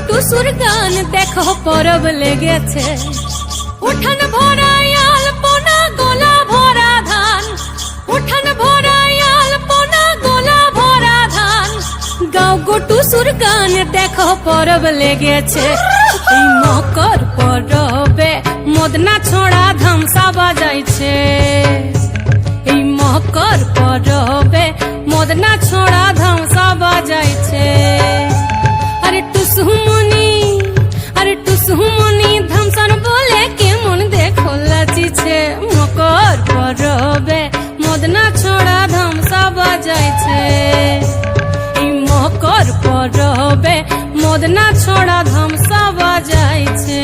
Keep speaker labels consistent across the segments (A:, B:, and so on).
A: টুসুর গান দেখো পরব লেগেছে। উঠান ভরা আলপনা গোলা ভরা ধান, উঠান ভরা আলপনা গোলা ভরা ধান। গাও গো টুসুর গান দেখো পরব লেগেছে। এই মকর পরবে মদনা ছড়া ধামসা বাজাইছে। এই মকর পরবে মদনা ছড়া ধামসা বাজাইছে। আরে টুসুমনি ধামসান বলে কেমন দেখো লাচিছে। মকর পরবে মদনা ছড়া ধামসা বাজাইছে। এই মকর পরবে মদনা ছড়া ধামসা বাজাইছে।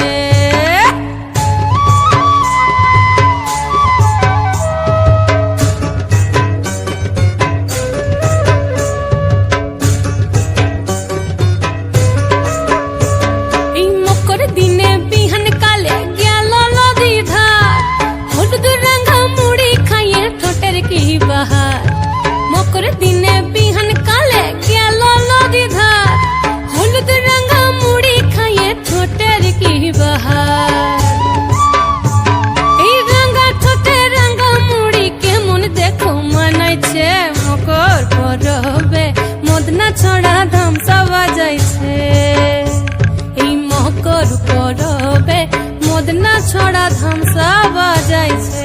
A: দিনে বিহান কালে গেল নদী ধার, হলুদ রাঙা মুড়ি খাইয়ে ঠোঁটের কি বাহার। মকর দিনে বিহান কালে গেল নদী ধার, হলুদ রাঙা মুড়ি খাইয়ে ঠোঁটের কি বাহার। এই রাঙা ঠোঁটে রাঙা মুড়ি কেমন দেখো মানাইছে। মকর পরবে মদনা ছড়া ধামসা বাজাইছে। মকর পরবে মদনা ছড়া ধামসা বাজাইছে।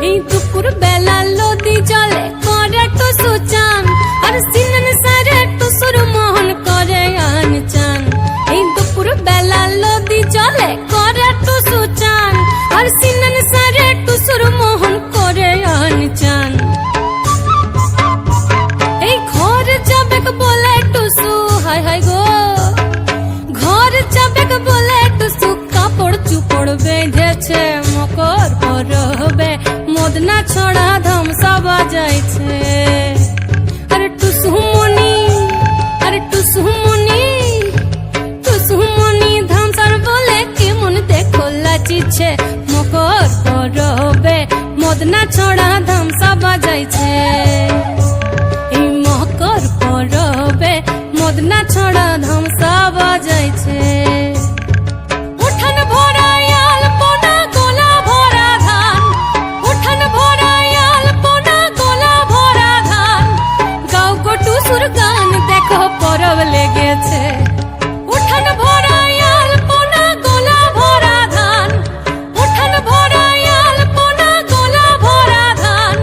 A: এই দুপুর বেলা নদী জলে করে টুসু চান, আর সিনন সারে টুসুর মোহন করে আন চান। এই দুপুর বেলা নদী জলে করে টুসু চান, আর সিনন সারে টুসুর মোহন করে আন চান। এই ঘর যাবে বলে টুসু, হায় হায় গো ঘর যাবে বলে টুসু কাপড় চুপড় বেঁধেছে। মকর পরবে মদনা ছড়া ধামসা বাজাইছে। আরে টুসুমনি ধামসার বলে কেমন দেখো লাচিছে। মকর পরবে মদনা ছড়া ধামসা বাজাইছে। এই মকর পরবে মদনা ছড়া ধামসা বাজাইছে। উঠান ভরা আলপনা গোলা ভরা ধান, উঠান ভরা আলপনা গোলা ভরা ধান। গাও গো টুসুর গান দেখো পরব লেগেছে। উঠান ভরা আলপনা গোলা ভরা ধান, উঠান ভরা আলপনা গোলা ভরা ধান।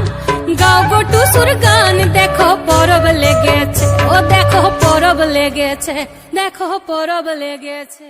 A: গাও গো টুসুর গান দেখো পরব লেগেছে। ও দেখো পরব লেগেছে, দেখো পরব লেগেছে।